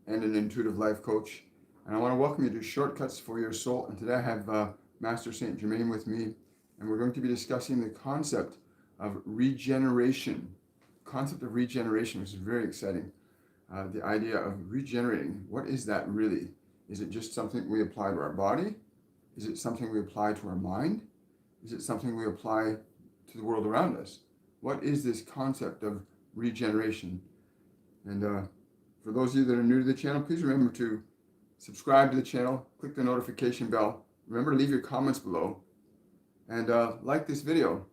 and an intuitive life coach. And I want to welcome you to Shortcuts for Your Soul. And today I have Master Saint Germain with me, and we're going to be discussing the concept of regeneration. Concept of regeneration, which is very exciting. The idea of regenerating. What is that really? Is it just something we apply to our body? Is it something we apply to our mind? Is it something we apply to the world around us? What is this concept of regeneration? And for those of you that are new to the channel, please remember to subscribe to the channel, click the notification bell. Remember to leave your comments below. And like this video,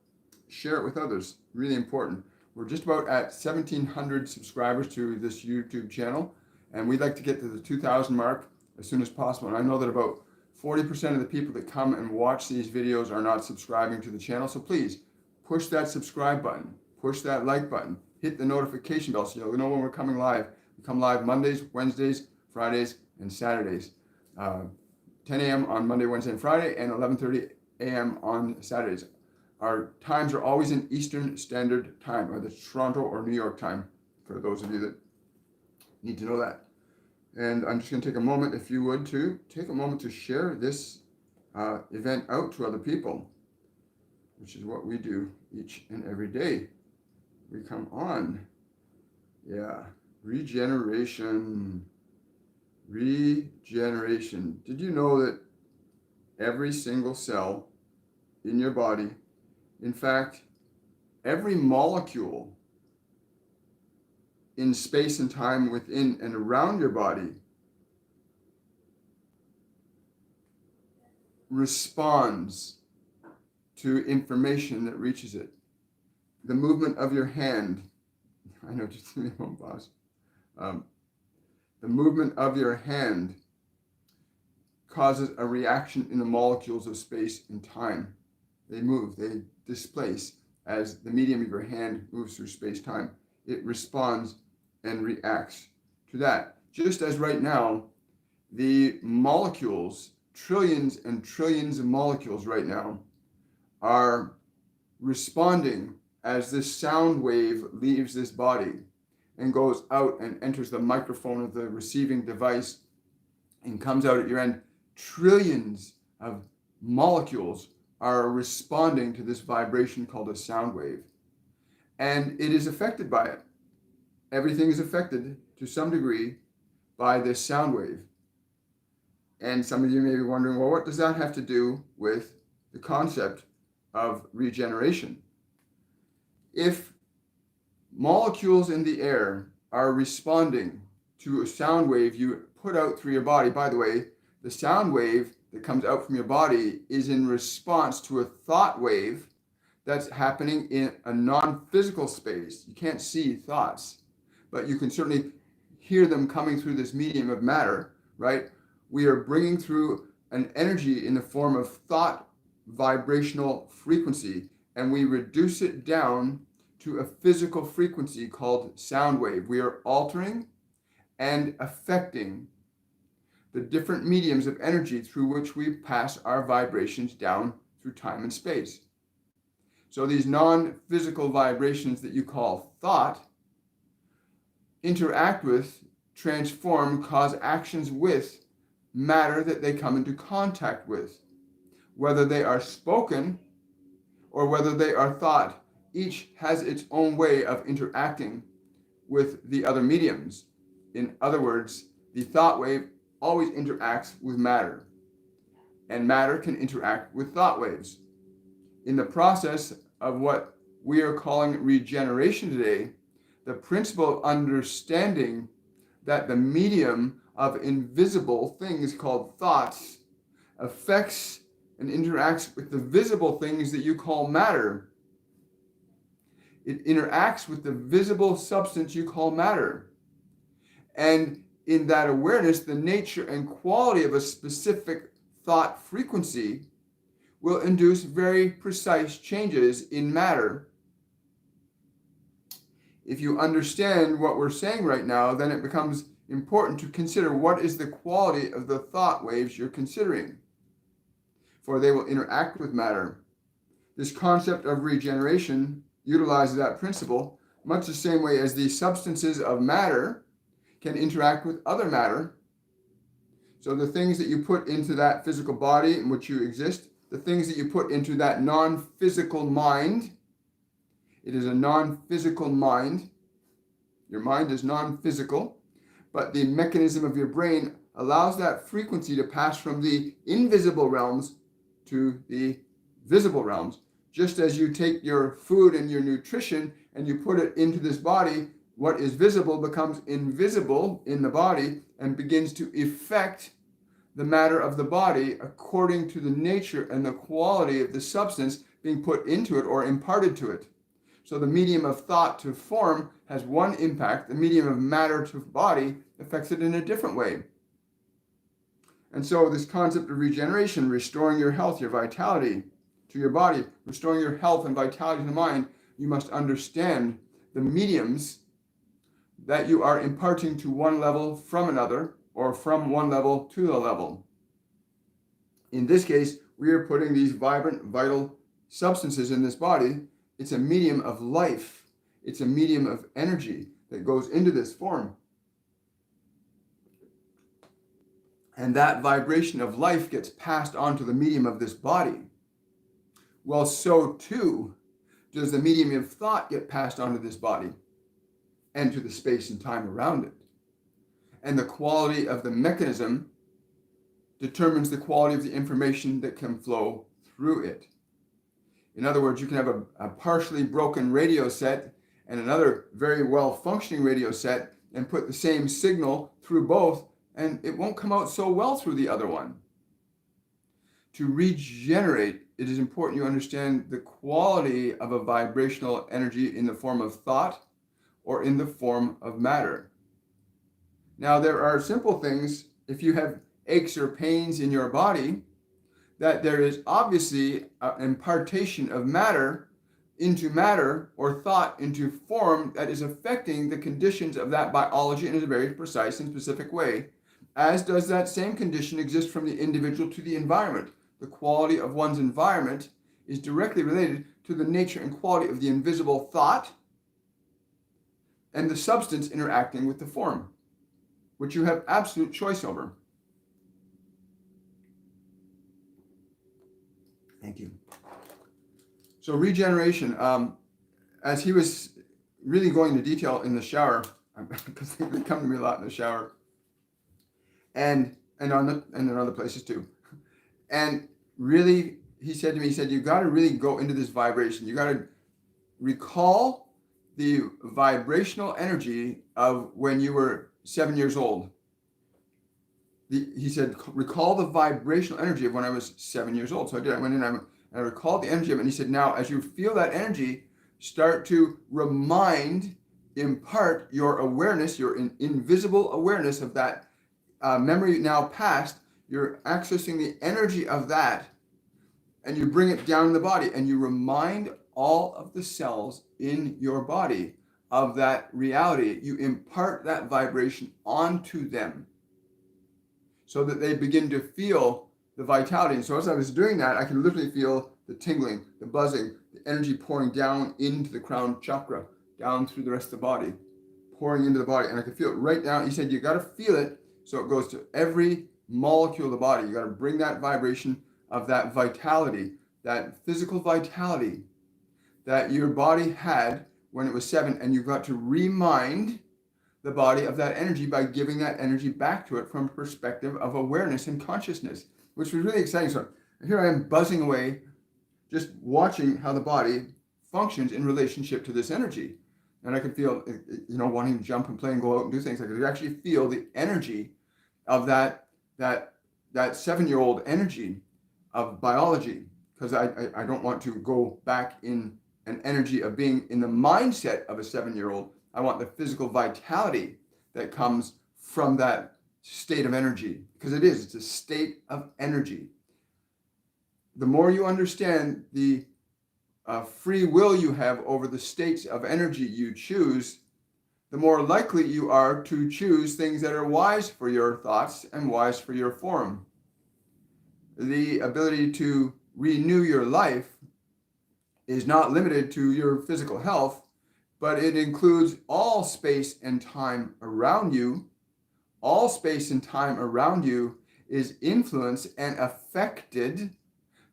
share it with others. Really important. We're just about at 1,700 subscribers to this YouTube channel, and we'd like to get to the 2,000 mark as soon as possible. And I know that about 40% of the people that come and watch these videos are not subscribing to the channel. So please push that subscribe button, push that like button, hit the notification bell so you'll know when we're coming live. We come live Mondays, Wednesdays, Fridays, and Saturdays. 10 a.m. on Monday, Wednesday, and Friday, and 11:30 a.m. on Saturdays. Our times are always in Eastern Standard Time, either Toronto or New York time, for those of you that need to know that. And I'm just going to take a moment, if you would, to take a moment to share this event out to other people, which is what we do each and every day. We come on. Yeah. Regeneration. Regeneration. Did you know that every single cell in your body, in fact, every molecule in space and time within and around your body responds to information that reaches it? The movement of your hand, I know, just give me a moment, boss. The movement of your hand causes a reaction in the molecules of space and time. They move, they displace as the medium of your hand moves through space-time. It responds and reacts to that. Just as right now, the molecules, trillions and trillions of molecules right now, are responding as this sound wave leaves this body and goes out and enters the microphone of the receiving device and comes out at your end. Trillions of molecules are responding to this vibration called a sound wave. And it is affected by it. Everything is affected to some degree by this sound wave. And some of you may be wondering, well, what does that have to do with the concept of regeneration? If molecules in the air are responding to a sound wave you put out through your body, by the way, the sound wave that comes out from your body is in response to a thought wave that's happening in a non-physical space. You can't see thoughts, but you can certainly hear them coming through this medium of matter, right? We are bringing through an energy in the form of thought vibrational frequency, and we reduce it down to a physical frequency called sound wave. We are altering and affecting the different mediums of energy through which we pass our vibrations down through time and space. So these non-physical vibrations that you call thought interact with, transform, cause actions with matter that they come into contact with. Whether they are spoken or whether they are thought, each has its own way of interacting with the other mediums. In other words, the thought wave always interacts with matter, and matter can interact with thought waves. In the process of what we are calling regeneration today, the principle of understanding that the medium of invisible things called thoughts affects and interacts with the visible things that you call matter. It interacts with the visible substance you call matter. And in that awareness, the nature and quality of a specific thought frequency will induce very precise changes in matter. If you understand what we're saying right now, then it becomes important to consider what is the quality of the thought waves you're considering, for they will interact with matter. This concept of regeneration utilizes that principle much the same way as the substances of matter can interact with other matter. So the things that you put into that physical body in which you exist, the things that you put into that non-physical mind, it is a non-physical mind. Your mind is non-physical, but the mechanism of your brain allows that frequency to pass from the invisible realms to the visible realms. Just as you take your food and your nutrition and you put it into this body, what is visible becomes invisible in the body and begins to affect the matter of the body according to the nature and the quality of the substance being put into it or imparted to it. So the medium of thought to form has one impact. The medium of matter to body affects it in a different way. And so this concept of regeneration, restoring your health, your vitality to your body, restoring your health and vitality to the mind, you must understand the mediums that you are imparting to one level from another, or from one level to the level. In this case, we are putting these vibrant, vital substances in this body. It's a medium of life. It's a medium of energy that goes into this form. And that vibration of life gets passed on to the medium of this body. Well, so too does the medium of thought get passed on to this body and to the space and time around it. And the quality of the mechanism determines the quality of the information that can flow through it. In other words, you can have a partially broken radio set and another very well functioning radio set and put the same signal through both, and it won't come out so well through the other one. To regenerate, it is important you understand the quality of a vibrational energy in the form of thought or in the form of matter. Now, there are simple things. If you have aches or pains in your body, that there is obviously an impartation of matter into matter or thought into form that is affecting the conditions of that biology in a very precise and specific way, as does that same condition exist from the individual to the environment. The quality of one's environment is directly related to the nature and quality of the invisible thought and the substance interacting with the form, which you have absolute choice over. Thank you. So regeneration, as he was really going into detail in the shower, because they come to me a lot in the shower, and in other places too. And really, he said to me, you got to really go into this vibration. You got to recall the vibrational energy of when you were 7 years old. He said, recall the vibrational energy of when I was 7 years old. So I did. I went in and I recalled the energy of it. And he said, now, as you feel that energy, start to impart your awareness, your invisible awareness of that memory now past. You're accessing the energy of that, and you bring it down in the body, and you remind all of the cells in your body of that reality. You impart that vibration onto them so that they begin to feel the vitality. And so as I was doing that, I could literally feel the tingling, the buzzing, the energy pouring down into the crown chakra, down through the rest of the body, pouring into the body. And I could feel it right down. He said, you got to feel it so it goes to every molecule of the body. You got to bring that vibration of that vitality, that physical vitality that your body had when it was 7, and you've got to remind the body of that energy by giving that energy back to it from a perspective of awareness and consciousness, which was really exciting. So here I am buzzing away, just watching how the body functions in relationship to this energy. And I could feel, wanting to jump and play and go out and do things. I could actually feel the energy of that 7-year-old energy of biology, because I don't want to go back in an energy of being in the mindset of a 7-year-old. I want the physical vitality that comes from that state of energy, because it's a state of energy. The more you understand the free will you have over the states of energy you choose, the more likely you are to choose things that are wise for your thoughts and wise for your form. The ability to renew your life is not limited to your physical health, but it includes all space and time around you all space and time around you is influenced and affected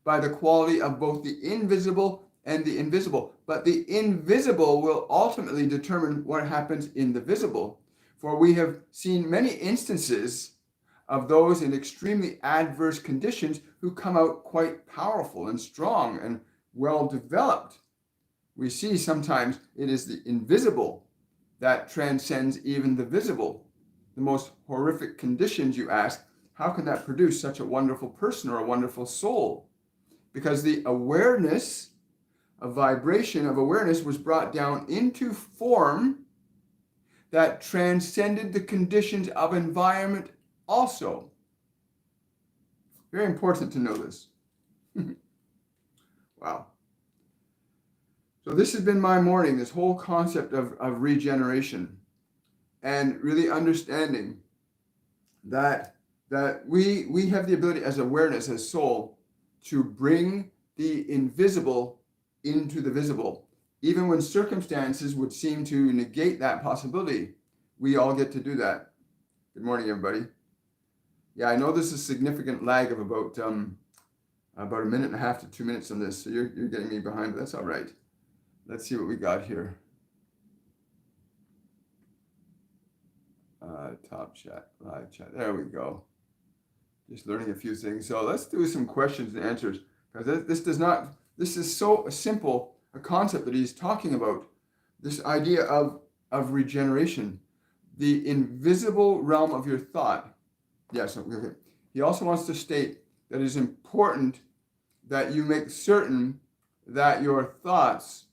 by the quality of both the invisible and the invisible. But the invisible will ultimately determine what happens in the visible. For we have seen many instances of those in extremely adverse conditions who come out quite powerful and strong and well developed. We see sometimes it is the invisible that transcends even the visible. The most horrific conditions, you ask, how can that produce such a wonderful person or a wonderful soul? Because the awareness, a vibration of awareness, was brought down into form that transcended the conditions of environment also. Very important to know this. Wow. So this has been my morning, this whole concept of regeneration, and really understanding that we have the ability as awareness, as soul, to bring the invisible into the visible. Even when circumstances would seem to negate that possibility, we all get to do that. Good morning, everybody. Yeah, I know there's a significant lag of about a minute and a half to 2 minutes on this, so you're getting me behind, but that's all right. Let's see what we got here. Top chat, live chat. There we go. Just learning a few things. So let's do some questions and answers, because this is so simple a concept that he's talking about. This idea of regeneration, the invisible realm of your thought. Yes, okay. He also wants to state that it is important that you make certain that your thoughts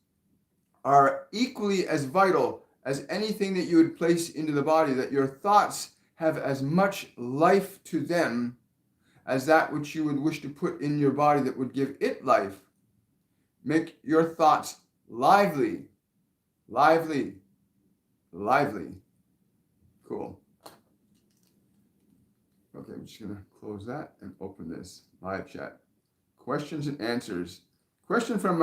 are equally as vital as anything that you would place into the body, that your thoughts have as much life to them as that which you would wish to put in your body that would give it life. Make your thoughts lively, lively, lively. Cool. Okay, I'm just going to close that and open this live chat. Questions and answers. Question from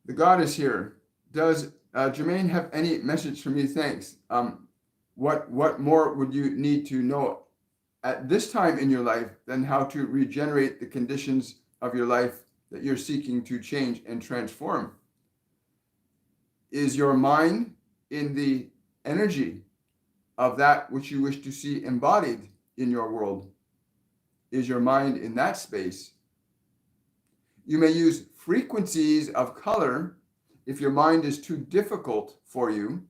the goddess here. Does Germain have any message from you? Thanks. What more would you need to know at this time in your life than how to regenerate the conditions of your life that you're seeking to change and transform? Is your mind in the energy of that which you wish to see embodied in your world? Is your mind in that space? You may use frequencies of color if your mind is too difficult for you.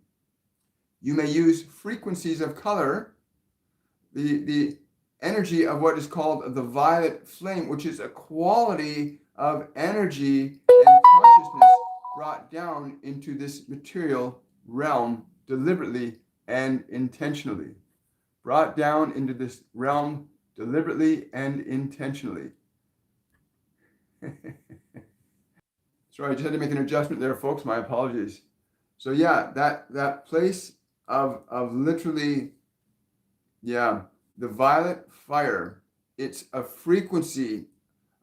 You may use frequencies of color, the energy of what is called the violet flame, which is a quality of energy and consciousness brought down into this material realm deliberately and intentionally. Brought down into this realm deliberately and intentionally. Sorry, I just had to make an adjustment there, folks. My apologies. So yeah, that place of literally, yeah, the violet fire. It's a frequency,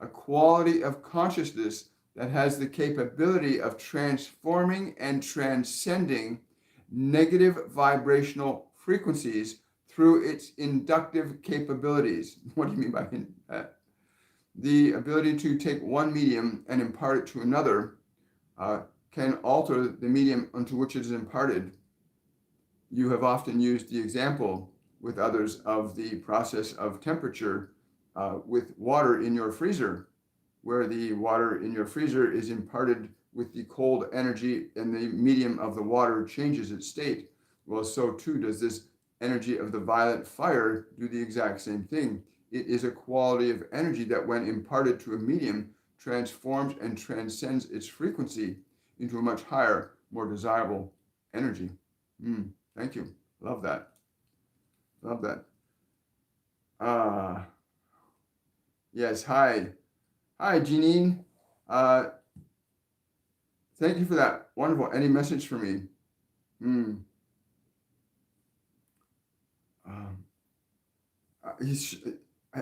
a quality of consciousness that has the capability of transforming and transcending negative vibrational frequencies through its inductive capabilities. What do you mean by that? The ability to take one medium and impart it to another can alter the medium unto which it is imparted. You have often used the example with others of the process of temperature with water in your freezer, where the water in your freezer is imparted with the cold energy and the medium of the water changes its state. Well, so too does this energy of the violet fire do the exact same thing. It is a quality of energy that when imparted to a medium transforms and transcends its frequency into a much higher, more desirable energy. Thank you. Love that. Love that. Yes, hi. Hi, Jeanine. Thank you for that. Wonderful. Any message for me?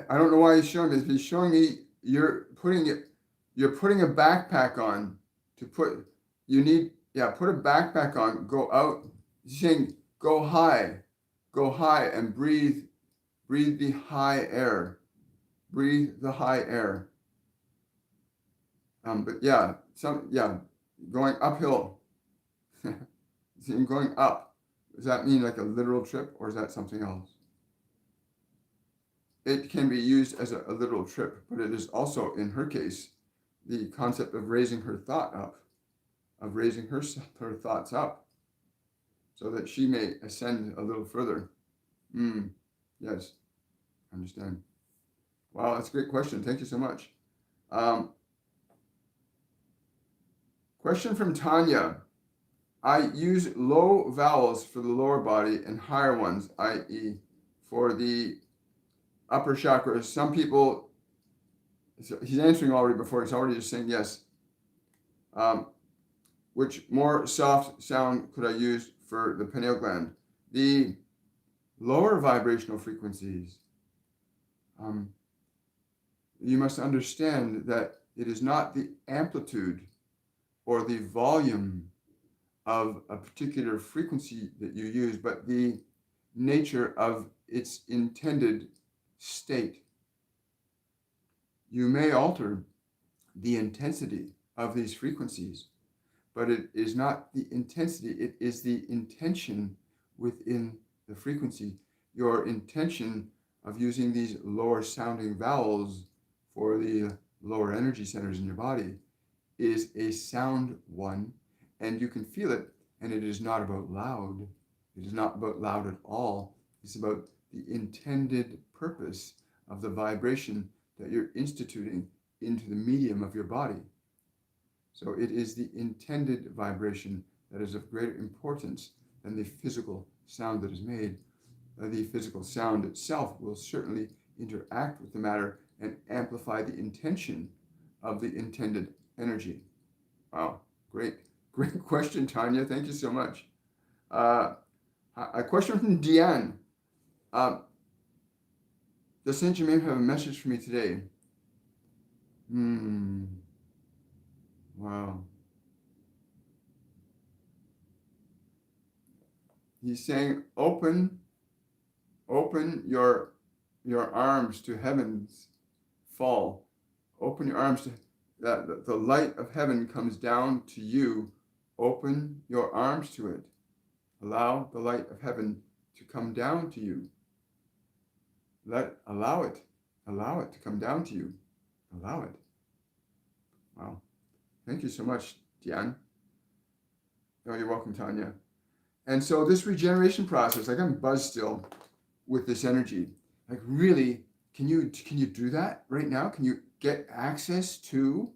I don't know why he's showing this. He's showing me you're putting a backpack on to put. You need, put a backpack on. Go out. He's saying go high. go high and breathe the high air. Breathe the high air. But yeah, going uphill. Going up. Does that mean like a literal trip, or is that something else? It can be used as a literal trip, but it is also, in her case, the concept of raising her thought up, of raising her thoughts up, so that she may ascend a little further. Yes, I understand. Wow, that's a great question. Thank you so much. Question from Tanya. I use low vowels for the lower body and higher ones, i.e. for the upper chakras. Some people, he's answering already before, he's already just saying yes. Which more soft sound could I use for the pineal gland? The lower vibrational frequencies. You must understand that it is not the amplitude or the volume of a particular frequency that you use, but the nature of its intended state. You may alter the intensity of these frequencies, but it is not the intensity, it is the intention within the frequency. Your intention of using these lower sounding vowels for the lower energy centers in your body is a sound one, and you can feel it, and it is not about loud. It is not about loud at all. It's about the intended purpose of the vibration that you're instituting into the medium of your body. So it is the intended vibration that is of greater importance than the physical sound that is made. The physical sound itself will certainly interact with the matter and amplify the intention of the intended energy. Wow, great question, Tanya. Thank you so much. A question from Diane. Does Saint Germain have a message for me today? Wow. He's saying, open your arms to heaven's fall. Open your arms to that. The light of heaven comes down to you. Open your arms to it. Allow the light of heaven to come down to you. Allow it to come down to you. Allow it. Wow. Thank you so much, Diane. Oh, you're welcome, Tanya. And so this regeneration process, like I'm buzzed still with this energy. Like really, can you do that right now? Can you get access to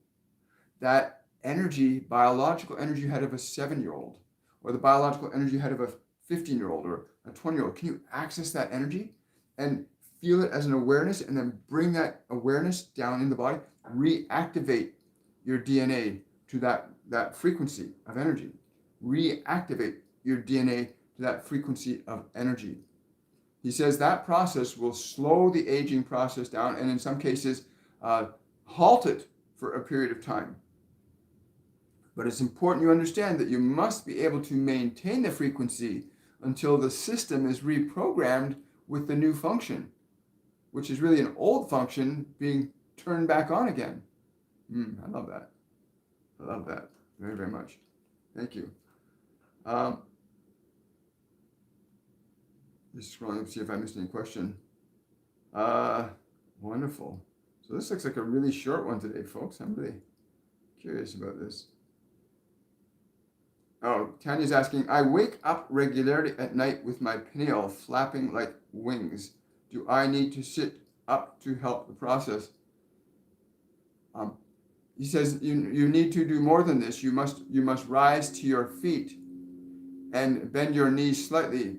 that energy, biological energy you had of a 7-year-old, or the biological energy you had of a 15-year-old or a 20-year-old? Can you access that energy and feel it as an awareness, and then bring that awareness down in the body? Reactivate your DNA to that frequency of energy. Reactivate your DNA to that frequency of energy. He says that process will slow the aging process down, and in some cases halt it for a period of time. But it's important you understand that you must be able to maintain the frequency until the system is reprogrammed with the new function, which is really an old function being turned back on again. I love that. I love that very, very much. Thank you. Just scrolling to see if I missed any question. Wonderful. So this looks like a really short one today, folks. I'm really curious about this. Oh, Tanya's asking, I wake up regularly at night with my pineal flapping like wings. Do I need to sit up to help the process? He says you need to do more than this. You must rise to your feet and bend your knees slightly.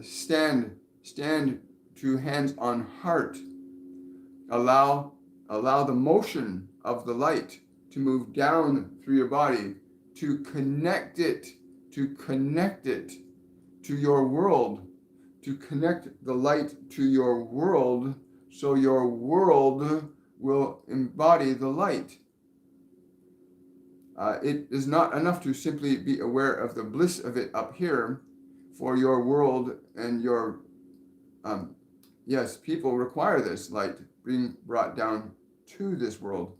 Stand to hands on heart. Allow the motion of the light to move down through your body, to connect it to your world, to connect the light to your world, so your world will embody the light. It is not enough to simply be aware of the bliss of it up here. for your world and your, yes, people require this light being brought down to this world.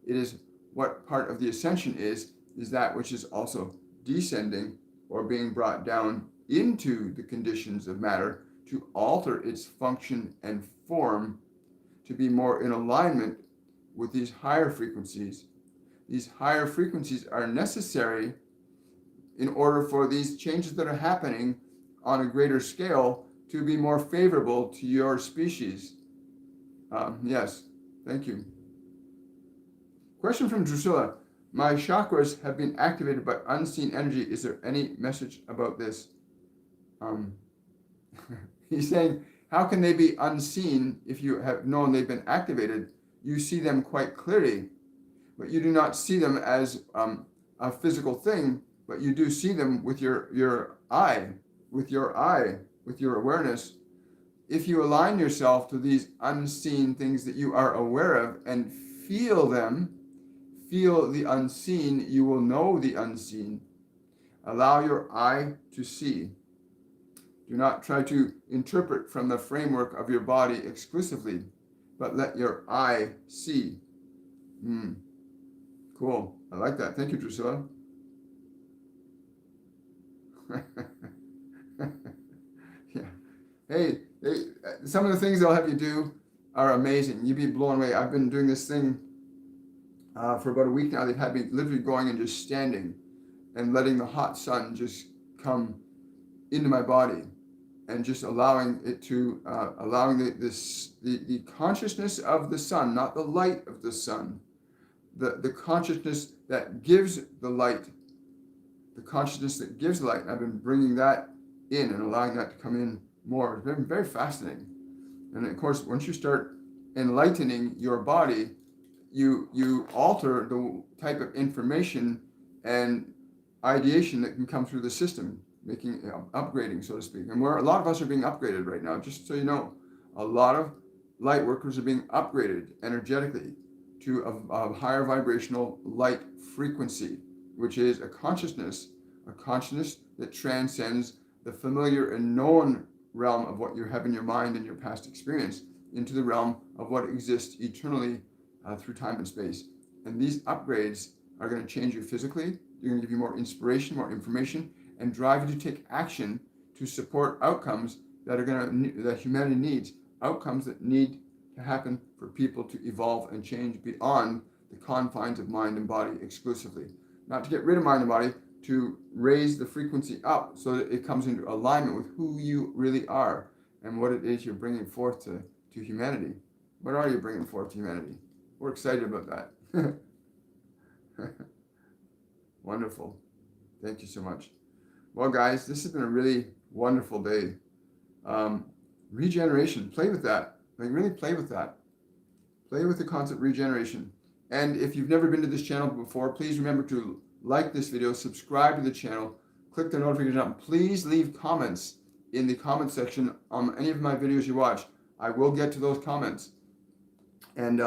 It is what part of the ascension is that which is also descending or being brought down into the conditions of matter to alter its function and form to be more in alignment with these higher frequencies. These higher frequencies are necessary in order for these changes that are happening on a greater scale to be more favorable to your species. Yes, thank you. Question from Drusilla. My chakras have been activated by unseen energy. Is there any message about this? He's saying, how can they be unseen if you have known they've been activated? You see them quite clearly, but you do not see them as a physical thing, but you do see them with your eye, with your awareness. If you align yourself to these unseen things that you are aware of and feel them, feel the unseen, you will know the unseen. Allow your eye to see. Do not try to interpret from the framework of your body exclusively, but let your eye see. Cool. I like that. Thank you, Drusilla. Yeah. Hey, some of the things they'll have you do are amazing. You'd be blown away. I've been doing this thing for about a week now. They've had me literally going and just standing and letting the hot sun just come into my body and just allowing it to, allowing the consciousness of the sun, not the light of the sun, the consciousness that gives the light, the consciousness that gives light. And I've been bringing that in and allowing that to come in more. It's been very fascinating. And of course, once you start enlightening your body, you alter the type of information and ideation that can come through the system, making upgrading, so to speak. And where a lot of us are being upgraded right now, just so you know, a lot of light workers are being upgraded energetically to a higher vibrational light frequency, which is a consciousness that transcends the familiar and known realm of what you have in your mind and your past experience into the realm of what exists eternally through time and space. And these upgrades are going to change you physically. They're going to give you more inspiration, more information, and drive you to take action to support outcomes that humanity needs, outcomes that need to happen for people to evolve and change beyond the confines of mind and body exclusively. Not to get rid of mind and body, to raise the frequency up so that it comes into alignment with who you really are and what it is you're bringing forth to humanity. What are you bringing forth to humanity? We're excited about that. Wonderful. Thank you so much. Well, guys, this has been a really wonderful day. Regeneration, play with that. Like, really play with that. Play with the concept regeneration. And if you've never been to this channel before, please remember to like this video, subscribe to the channel, click the notification button. Please leave comments in the comment section on any of my videos you watch. I will get to those comments, and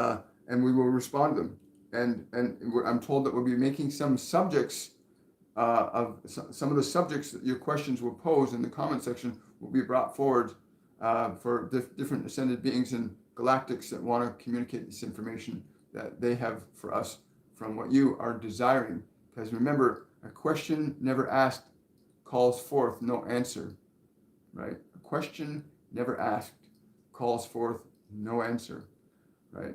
we will respond to them. And I'm told that we'll be making some subjects of some of the subjects that your questions will pose in the comment section will be brought forward for different ascended beings and galactics that want to communicate this information that they have for us from what you are desiring. Because remember, a question never asked calls forth no answer, right? A question never asked calls forth no answer, right?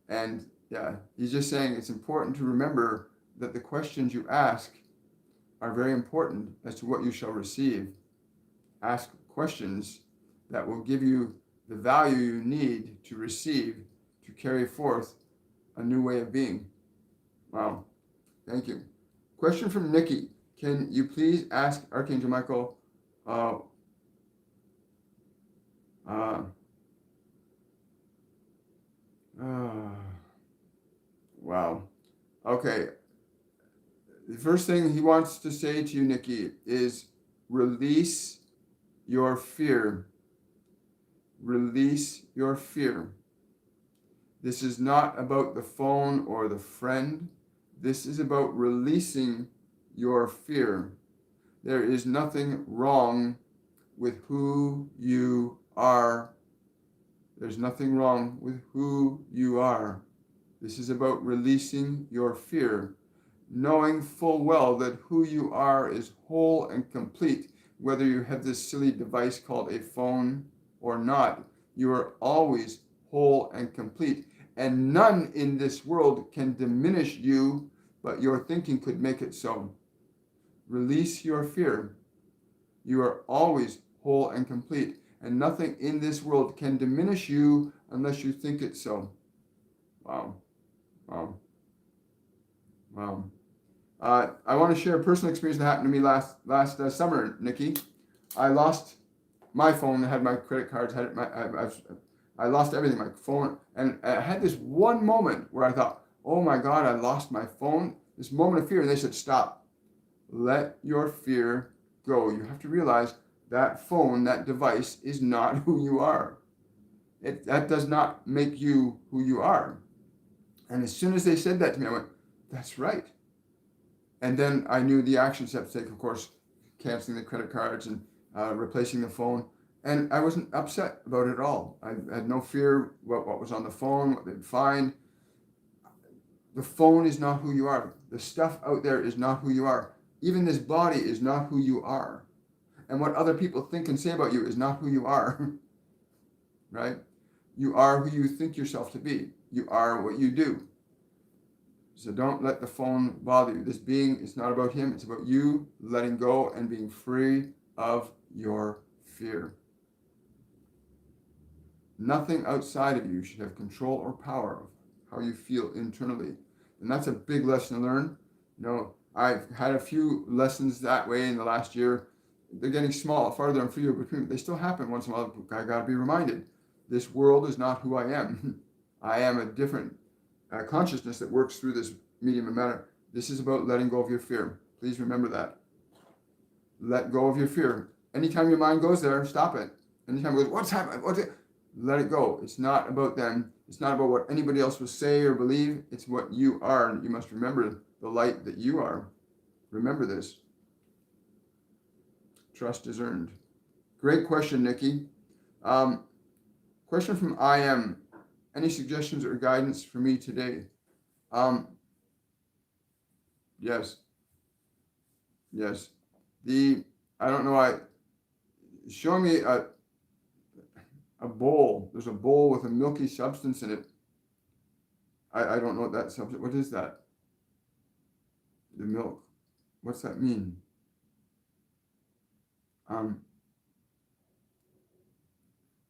And yeah, he's just saying it's important to remember that the questions you ask are very important as to what you shall receive. Ask questions that will give you the value you need to receive to carry forth a new way of being. Wow, thank you. Question from Nikki. Can you please ask Archangel Michael wow. Okay. The first thing he wants to say to you, Nikki, is release your fear. Release your fear. This is not about the phone or the friend. This is about releasing your fear. There is nothing wrong with who you are. There's nothing wrong with who you are. This is about releasing your fear, knowing full well that who you are is whole and complete, whether you have this silly device called a phone or not. You are always whole and complete, and none in this world can diminish you, but your thinking could make it so. Release your fear. You are always whole and complete, and nothing in this world can diminish you unless you think it so. Wow. Wow. Wow. I want to share a personal experience that happened to me last summer, Nikki. I lost my phone, had my credit cards, I lost everything, my phone, and I had this one moment where I thought, oh my God, I lost my phone. This moment of fear, and they said, stop. Let your fear go. You have to realize that phone, that device, is not who you are. That does not make you who you are. And as soon as they said that to me, I went, that's right. And then I knew the action steps to take, of course, canceling the credit cards and replacing the phone. And I wasn't upset about it at all. I had no fear what was on the phone, what they'd find. The phone is not who you are. The stuff out there is not who you are. Even this body is not who you are. And what other people think and say about you is not who you are. Right? You are who you think yourself to be. You are what you do. So don't let the phone bother you. This being, it's not about him. It's about you letting go and being free of your fear. Nothing outside of you should have control or power of how you feel internally. And that's a big lesson to learn. You know, I've had a few lessons that way in the last year. They're getting small, farther and fewer between. They still happen once in a while. I got to be reminded. This world is not who I am. I am a different consciousness that works through this medium of matter. This is about letting go of your fear. Please remember that. Let go of your fear. Anytime your mind goes there, stop it. Anytime it goes, what's happening? Let it go. It's not about them. It's not about what anybody else will say or believe. It's what you are. And you must remember the light that you are. Remember this. Trust is earned. Great question, Nikki. Question from IM. Any suggestions or guidance for me today? Yes. I don't know. Show me a bowl. There's a bowl with a milky substance in it. I don't know what that substance. What is that? The milk. What's that mean?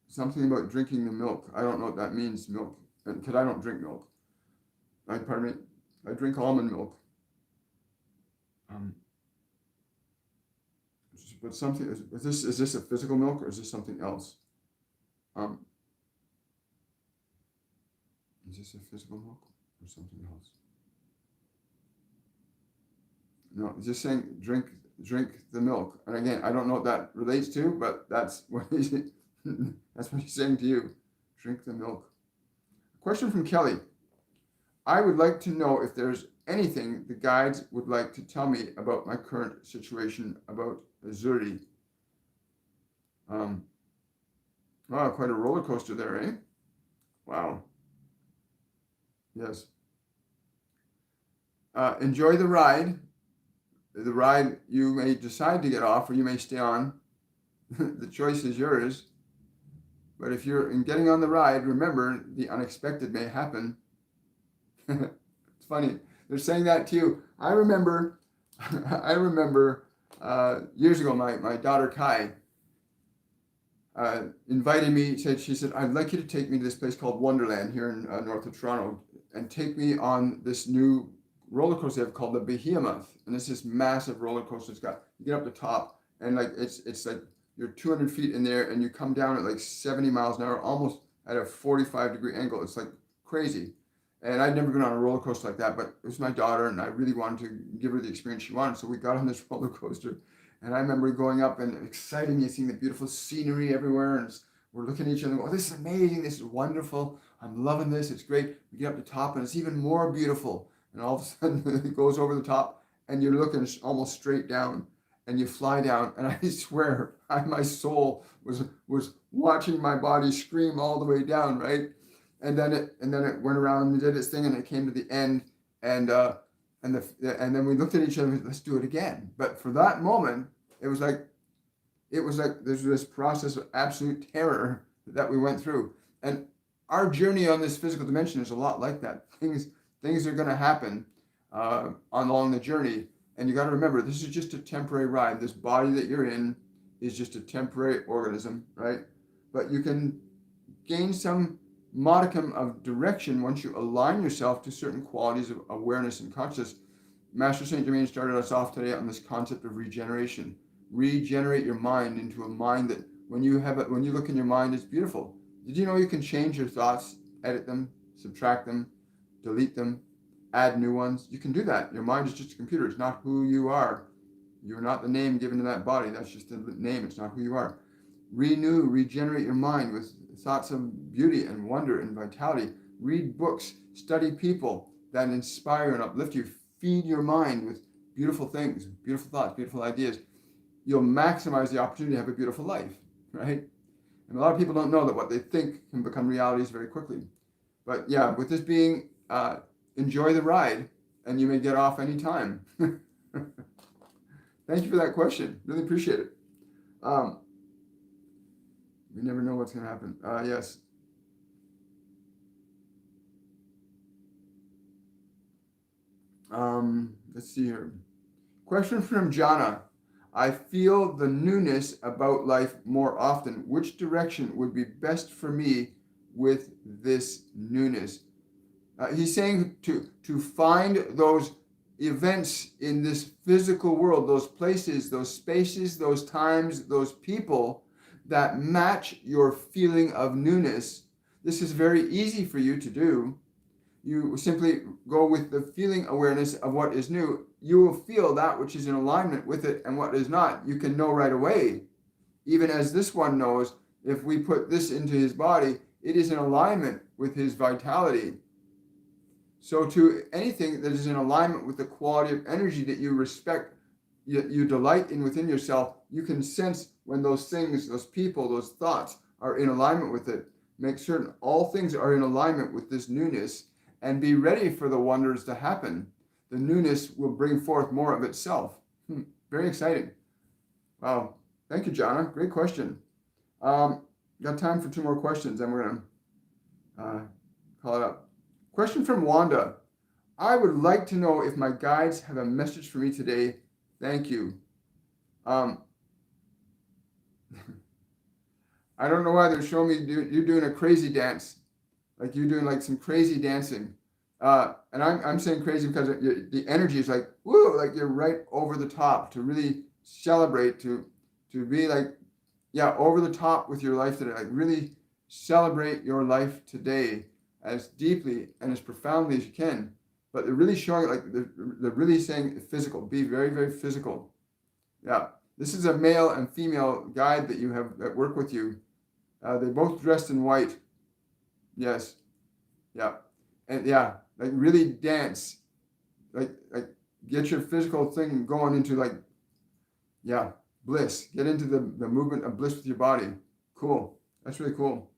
Something about drinking the milk. I don't know what that means, milk. Because I don't drink milk. Pardon me. I drink almond milk. But something is this a physical milk or is this something else? Is this a physical milk or something else? No, it's just saying drink the milk. And again, I don't know what that relates to, but that's what he's saying to you. Drink the milk. Question from Kelly. I would like to know if there's anything the guides would like to tell me about my current situation about Azuri. Wow, quite a roller coaster there, eh? Wow. Yes. Enjoy the ride. The ride, you may decide to get off or you may stay on. The choice is yours. But if you're in getting on the ride, remember the unexpected may happen. It's funny. They're saying that to you. I remember years ago, my daughter Kai invited me. She said, I'd like you to take me to this place called Wonderland here in north of Toronto and take me on this new roller coaster they have called the Behemoth. And it's this massive roller coaster. You get up the top and like it's like you're 200 feet in there and you come down at like 70 miles an hour, almost at a 45-degree angle. It's like crazy. And I'd never been on a roller coaster like that, but it was my daughter and I really wanted to give her the experience she wanted. So we got on this roller coaster and I remember going up and exciting me, seeing the beautiful scenery everywhere. And we're looking at each other and go, oh, this is amazing. This is wonderful. I'm loving this. It's great. We get up the top and it's even more beautiful. And all of a sudden it goes over the top and you're looking almost straight down. and you fly down, and I swear, my soul was watching my body scream all the way down, right? And then it went around and did its thing, and it came to the end, and and then we looked at each other. Let's do it again. But for that moment, it was like there's this process of absolute terror that we went through, and our journey on this physical dimension is a lot like that. Things are going to happen along the journey, and you got to remember, this is just a temporary ride. This body that you're in is just a temporary organism, right? But you can gain some modicum of direction once you align yourself to certain qualities of awareness and consciousness. Master Saint Germain started us off today on this concept of regeneration. Regenerate your mind into a mind that when you look in your mind, it's beautiful. Did you know you can change your thoughts, edit them, subtract them, delete them, add new ones? You can do that. Your mind is just a computer. It's not who you are. You're not the name given to that body. That's just the name. It's not who you are. Regenerate your mind with thoughts of beauty and wonder and vitality. Read books, study people that inspire and uplift you. Feed your mind with beautiful things, beautiful thoughts, beautiful ideas. You'll maximize the opportunity to have a beautiful life, right? And a lot of people don't know that what they think can become realities very quickly. But yeah, with this being, enjoy the ride, and you may get off anytime. Thank you for that question. Really appreciate it. We never know what's going to happen. Yes. Let's see here. Question from Jana. I feel the newness about life more often. Which direction would be best for me with this newness? He's saying to find those events in this physical world, those places, those spaces, those times, those people that match your feeling of newness. This is very easy for you to do. You simply go with the feeling awareness of what is new. You will feel that which is in alignment with it, and what is not, you can know right away. Even as this one knows, if we put this into his body, it is in alignment with his vitality. So to anything that is in alignment with the quality of energy that you respect, you delight in within yourself, you can sense when those things, those people, those thoughts are in alignment with it. Make certain all things are in alignment with this newness, and be ready for the wonders to happen. The newness will bring forth more of itself. Very exciting. Wow. Thank you, Jana. Great question. Got time for 2 more questions, and we're going to call it up. Question from Wanda. I would like to know if my guides have a message for me today. Thank you. I don't know why they're showing me you're doing a crazy dance. Like you're doing like some crazy dancing. And I'm saying crazy because the energy is like, woo, like you're right over the top to really celebrate, to be like, yeah, over the top with your life today. Like really celebrate your life today as deeply and as profoundly as you can. But they're really showing it like they're really saying physical. Be very, very physical. Yeah. This is a male and female guide that you have that work with you. They both dressed in white. Yes. Yeah. And yeah, like really dance. Like get your physical thing going into like, yeah, bliss. Get into the movement of bliss with your body. Cool. That's really cool.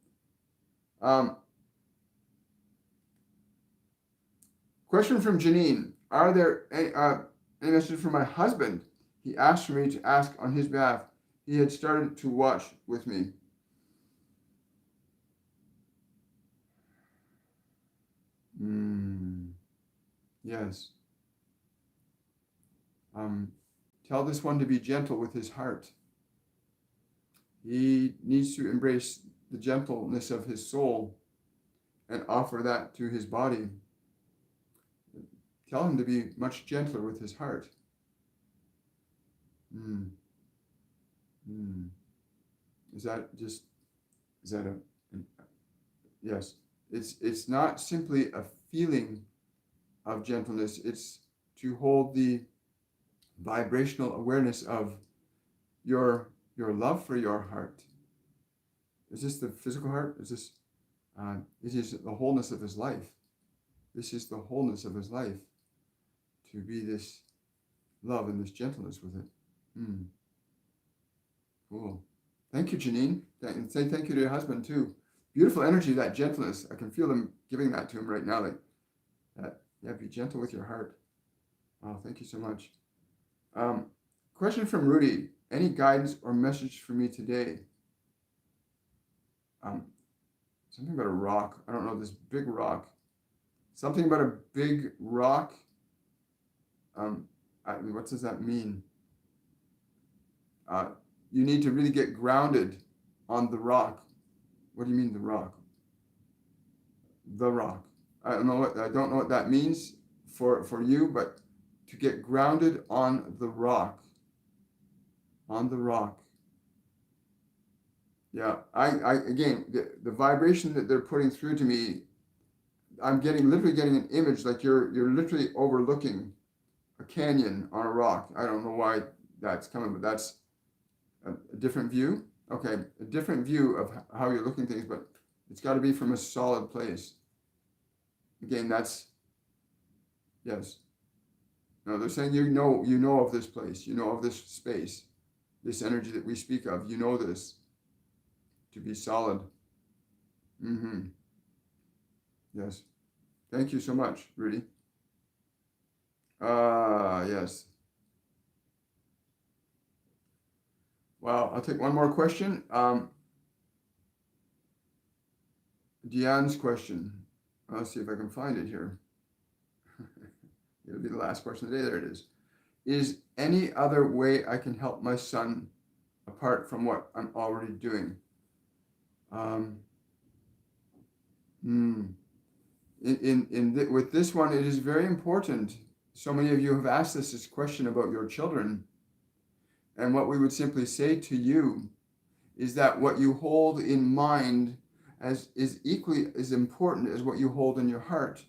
Question from Janine. Are there any messages from my husband? He asked for me to ask on his behalf. He had started to watch with me. Yes. Tell this one to be gentle with his heart. He needs to embrace the gentleness of his soul and offer that to his body. Tell him to be much gentler with his heart. Is that yes. It's not simply a feeling of gentleness. It's to hold the vibrational awareness of your love for your heart. Is this the physical heart? Is this it is the wholeness of his life. This is the wholeness of his life, to be this love and this gentleness with it. Mm, cool. Thank you, Janine. And say thank you to your husband too. Beautiful energy, that gentleness. I can feel them giving that to him right now. Like that. Yeah, be gentle with your heart. Oh, thank you so much. Um, Question from Rudy. Any guidance or message for me today? Um, Something about a rock. I don't know, this big rock. Something about a big rock. Um, what does that mean? Uh, you need to really get grounded on the rock. What do you mean the rock? The rock. I don't know what that means for you, but to get grounded on the rock. On the rock. Yeah, I again the vibration that they're putting through to me, I'm literally getting an image like you're literally overlooking a canyon on a rock. I don't know why that's coming, but that's a different view. Okay, a different view of how you're looking at things, but it's got to be from a solid place. Again, that's yes. No, they're saying you know of this place, you know of this space, this energy that we speak of. You know this to be solid. Mm-hmm. Yes. Thank you so much, Rudy. Yes. Well, I'll take one more question. Deanne's question. Let's see if I can find it here. It'll be the last question of the day. There it is. Is any other way I can help my son apart from what I'm already doing? Um, hmm. With this one, it is very important. So many of you have asked us this question about your children. And what we would simply say to you is that what you hold in mind is equally as important as what you hold in your heart.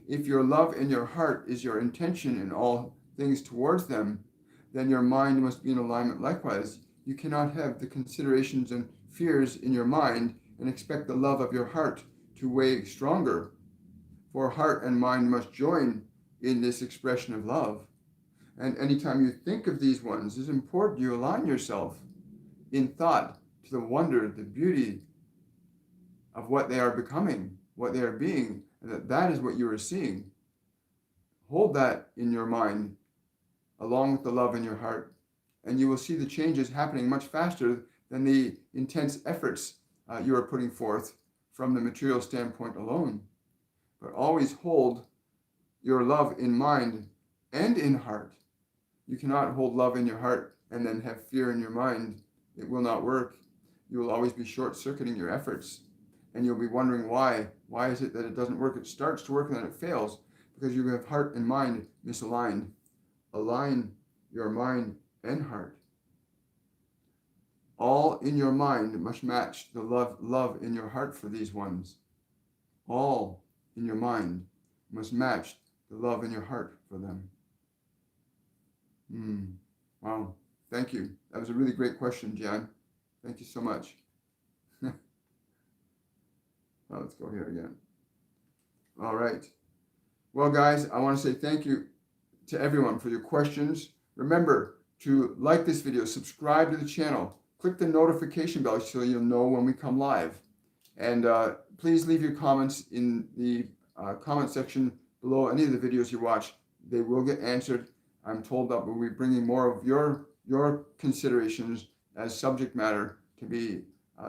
If your love in your heart is your intention in all things towards them, then your mind must be in alignment likewise. You cannot have the considerations and fears in your mind and expect the love of your heart to weigh stronger. For heart and mind must join in this expression of love. And anytime you think of these ones, it's important you align yourself in thought to the wonder, the beauty of what they are becoming, what they are being, and that is what you are seeing. Hold that in your mind along with the love in your heart, and you will see the changes happening much faster than the intense efforts you are putting forth from the material standpoint alone. But always hold your love in mind and in heart. You cannot hold love in your heart and then have fear in your mind. It will not work. You will always be short-circuiting your efforts, and you'll be wondering why. Why is it that it doesn't work? It starts to work and then it fails because you have heart and mind misaligned. Align your mind and heart. All in your mind must match the love in your heart for these ones. All in your mind must match the love in your heart for them. Wow. Thank you. That was a really great question, Jan. Thank you so much. Well, let's go here again. All right. Well, guys, I want to say thank you to everyone for your questions. Remember to like this video, subscribe to the channel, click the notification bell so you'll know when we come live. And please leave your comments in the comment section below any of the videos you watch. They will get answered. I'm told that we'll be bringing more of your considerations as subject matter to be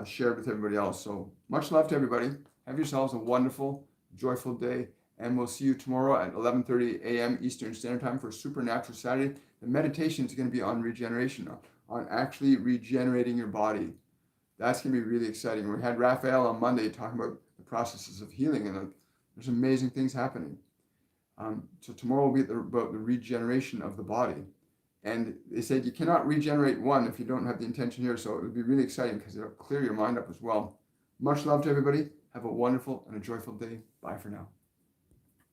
shared with everybody else. So much love to everybody. Have yourselves a wonderful, joyful day. And we'll see you tomorrow at 11:30 a.m. Eastern Standard Time for Supernatural Saturday. The meditation is going to be on regeneration, on actually regenerating your body. That's going to be really exciting. We had Raphael on Monday talking about the processes of healing, and there's amazing things happening. So tomorrow will be about the regeneration of the body. And they said you cannot regenerate one if you don't have the intention here. So it would be really exciting because it'll clear your mind up as well. Much love to everybody. Have a wonderful and a joyful day. Bye for now.